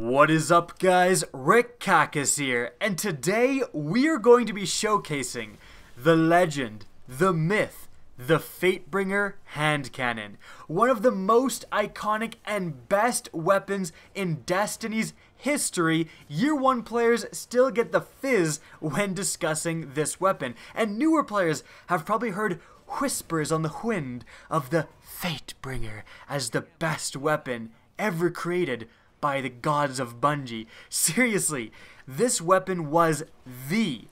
What is up, guys? Rick Cacus here, and today we are going to be showcasing the legend, the myth, the Fatebringer hand cannon. One of the most iconic and best weapons in Destiny's history. Year 1 players still get the fizz when discussing this weapon, and newer players have probably heard whispers on the wind of the Fatebringer as the best weapon ever created by the gods of Bungie. Seriously, this weapon was the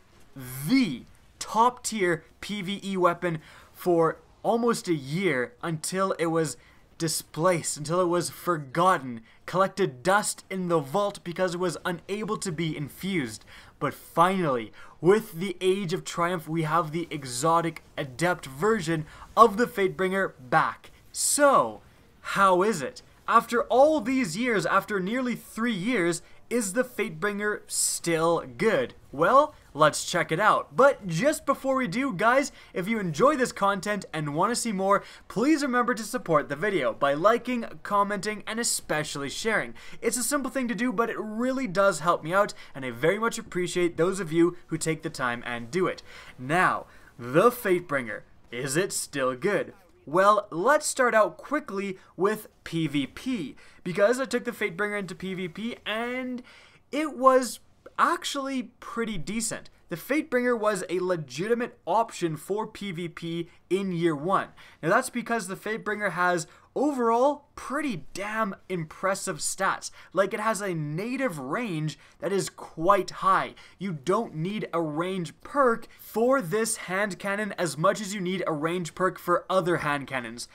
top tier PvE weapon for almost a year until it was displaced, until it was forgotten, collected dust in the vault because it was unable to be infused. But finally, with the Age of Triumph, we have the exotic Adept version of the Fatebringer back. So, how is it? After all these years, after nearly 3 years, is the Fatebringer still good? Well, let's check it out. But just before we do, guys, if you enjoy this content and want to see more, please remember to support the video by liking, commenting, and especially sharing. It's a simple thing to do, but it really does help me out, and I very much appreciate those of you who take the time and do it. Now, the Fatebringer, is it still good? Well, let's start out quickly with PvP, because I took the Fatebringer into PvP and it was actually pretty decent. The Fatebringer was a legitimate option for PvP in Year 1. Now that's because the Fatebringer has overall pretty damn impressive stats. Like, it has a native range that is quite high. You don't need a range perk for this hand cannon as much as you need a range perk for other hand cannons.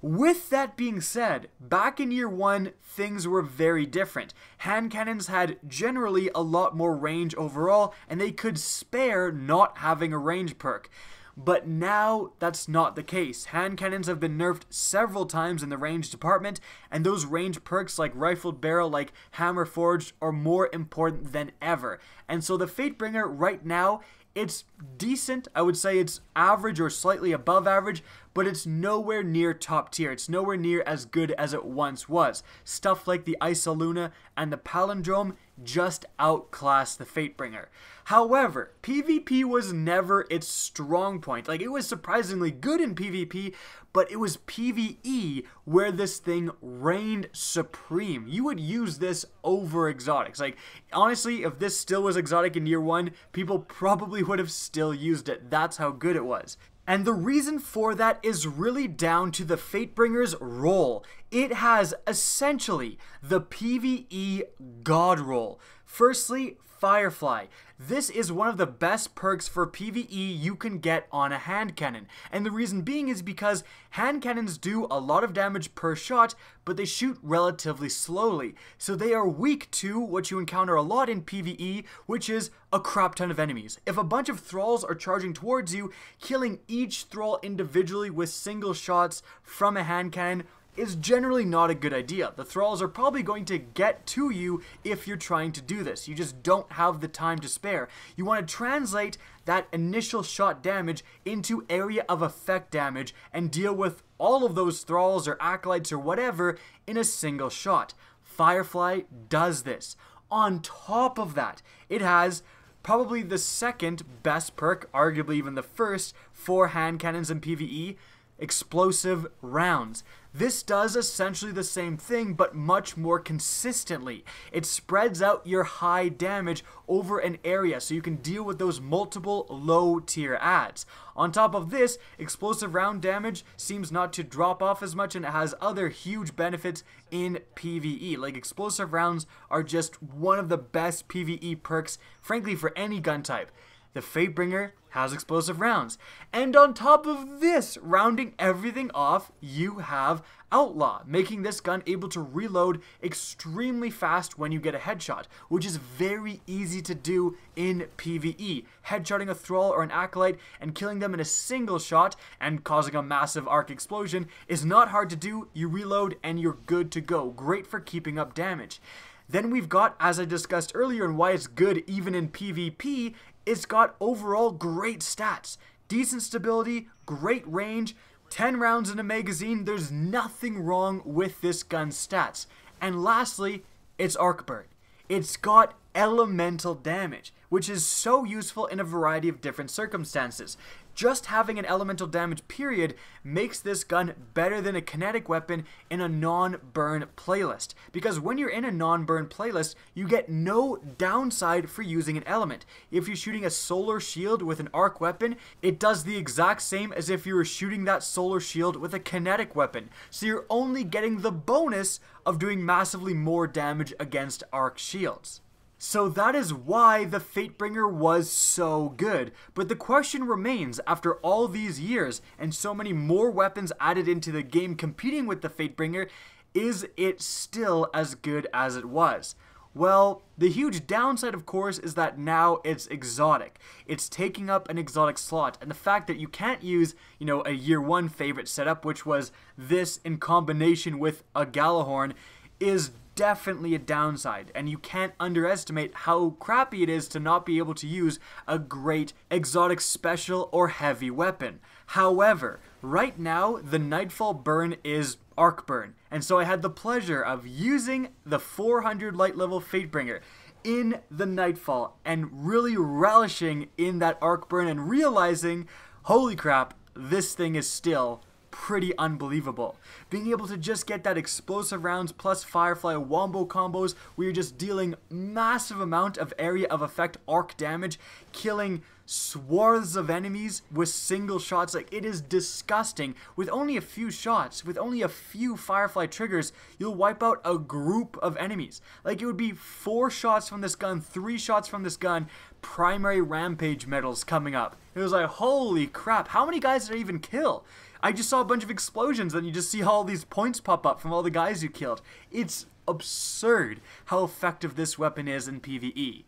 With that being said, back in Year 1, things were very different. Hand cannons had generally a lot more range overall, and they could spare not having a range perk. But now, that's not the case. Hand cannons have been nerfed several times in the range department, and those range perks like Rifled Barrel, like Hammer Forged, are more important than ever. And so the Fatebringer right now, it's decent. I would say it's average or slightly above average, but it's nowhere near top tier. It's nowhere near as good as it once was. Stuff like the Isoluna and the Palindrome just outclass the Fatebringer. However, PvP was never its strong point. Like, it was surprisingly good in PvP, but it was PvE where this thing reigned supreme. You would use this over exotics. Like, honestly, if this still was exotic in Year 1, people probably would have still used it. That's how good it was. And the reason for that is really down to the Fatebringer's role. It has essentially the PvE god role. Firstly, Firefly. This is one of the best perks for PvE you can get on a hand cannon. And the reason being is because hand cannons do a lot of damage per shot, but they shoot relatively slowly. So they are weak to what you encounter a lot in PvE, which is a crap ton of enemies. If a bunch of thralls are charging towards you, killing each thrall individually with single shots from a hand cannon is generally not a good idea. The thralls are probably going to get to you if you're trying to do this. You just don't have the time to spare. You want to translate that initial shot damage into area of effect damage and deal with all of those thralls or acolytes or whatever in a single shot. Firefly does this. On top of that, it has probably the second best perk, arguably even the first, for hand cannons in PvE, explosive rounds. This does essentially the same thing, but much more consistently. It spreads out your high damage over an area so you can deal with those multiple low tier adds. On top of this, explosive round damage seems not to drop off as much, and it has other huge benefits in PvE. Like, explosive rounds are just one of the best PvE perks, frankly, for any gun type. The Fatebringer has explosive rounds. And on top of this, rounding everything off, you have Outlaw, making this gun able to reload extremely fast when you get a headshot, which is very easy to do in PvE. Headshotting a thrall or an acolyte and killing them in a single shot and causing a massive arc explosion is not hard to do. You reload and you're good to go. Great for keeping up damage. Then we've got, as I discussed earlier, and why it's good even in PvP, it's got overall great stats. Decent stability, great range, 10 rounds in a magazine. There's nothing wrong with this gun's stats. And lastly, it's arc burn. It's got elemental damage, which is so useful in a variety of different circumstances. Just having an elemental damage period makes this gun better than a kinetic weapon in a non-burn playlist, because when you're in a non-burn playlist, you get no downside for using an element. If you're shooting a solar shield with an arc weapon, it does the exact same as if you were shooting that solar shield with a kinetic weapon, so you're only getting the bonus of doing massively more damage against arc shields. So that is why the Fatebringer was so good. But the question remains, after all these years and so many more weapons added into the game competing with the Fatebringer, is it still as good as it was? Well, the huge downside, of course, is that now it's exotic. It's taking up an exotic slot, and the fact that you can't use, a year one favorite setup, which was this in combination with a Galahorn, is definitely a downside, and you can't underestimate how crappy it is to not be able to use a great exotic special or heavy weapon. However, right now the Nightfall burn is arc burn, and so I had the pleasure of using the 400 light level Fatebringer in the Nightfall and really relishing in that arc burn and realizing, holy crap, this thing is still pretty unbelievable. Being able to just get that explosive rounds plus Firefly wombo combos where you're just dealing massive amount of area of effect arc damage, killing swaths of enemies with single shots. Like, it is disgusting. With only a few shots, with only a few Firefly triggers, you'll wipe out a group of enemies. Like, it would be 4 shots from this gun, 3 shots from this gun, primary rampage medals coming up. It was like, holy crap, how many guys did I even kill? I just saw a bunch of explosions, and you just see all these points pop up from all the guys you killed. It's absurd how effective this weapon is in PvE.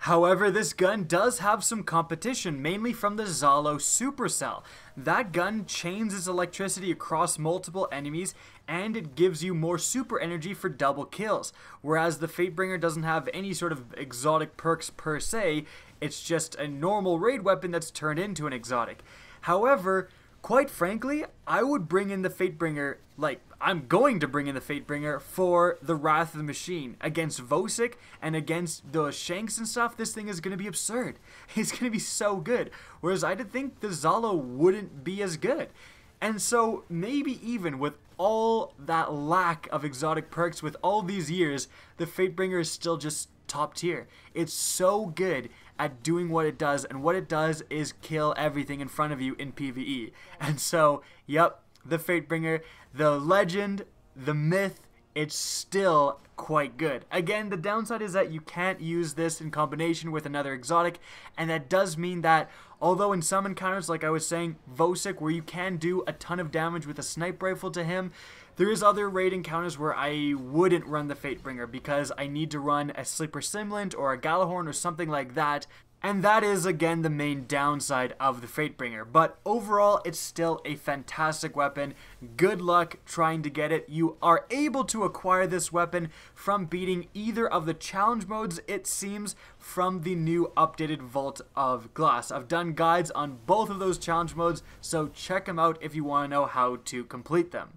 However, this gun does have some competition, mainly from the Zalo Supercell. That gun chains its electricity across multiple enemies, and it gives you more super energy for double kills, whereas the Fatebringer doesn't have any sort of exotic perks per se. It's just a normal raid weapon that's turned into an exotic. However, quite frankly, I would bring in the Fatebringer, I'm going to bring in the Fatebringer for the Wrath of the Machine. Against Vosic and against the Shanks and stuff, this thing is going to be absurd. It's going to be so good. Whereas I did think the Zalo wouldn't be as good. And so maybe even with all that lack of exotic perks with all these years, the Fatebringer is still just top tier. It's so good at doing what it does, and what it does is kill everything in front of you in PvE. And so, yep, the Fatebringer, the legend, the myth, it's still quite good. Again, the downside is that you can't use this in combination with another exotic, and that does mean that although in some encounters, like I was saying, Vosic, where you can do a ton of damage with a sniper rifle to him, there is other raid encounters where I wouldn't run the Fatebringer because I need to run a Sleeper Simulant or a Galahorn or something like that. And that is, again, the main downside of the Fatebringer. But overall, it's still a fantastic weapon. Good luck trying to get it. You are able to acquire this weapon from beating either of the challenge modes, it seems, from the new updated Vault of Glass. I've done guides on both of those challenge modes, so check them out if you want to know how to complete them.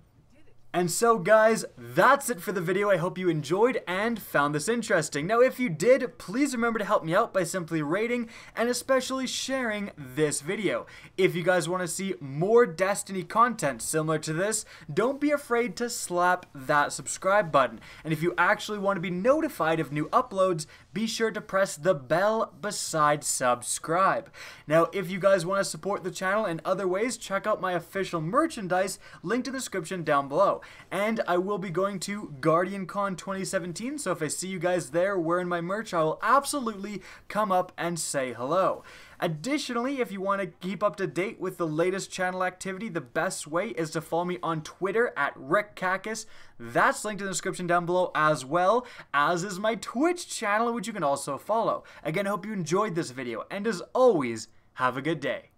And so guys, that's it for the video. I hope you enjoyed and found this interesting. Now if you did, please remember to help me out by simply rating and especially sharing this video. If you guys want to see more Destiny content similar to this, don't be afraid to slap that subscribe button. And if you actually want to be notified of new uploads, be sure to press the bell beside subscribe. Now if you guys want to support the channel in other ways, check out my official merchandise, linked in the description down below. And I will be going to GuardianCon 2017, so if I see you guys there wearing my merch, I will absolutely come up and say hello. Additionally, if you want to keep up to date with the latest channel activity, the best way is to follow me on Twitter at RickCacus. That's linked in the description down below, as well as is my Twitch channel, which you can also follow. Again, I hope you enjoyed this video, and as always, have a good day.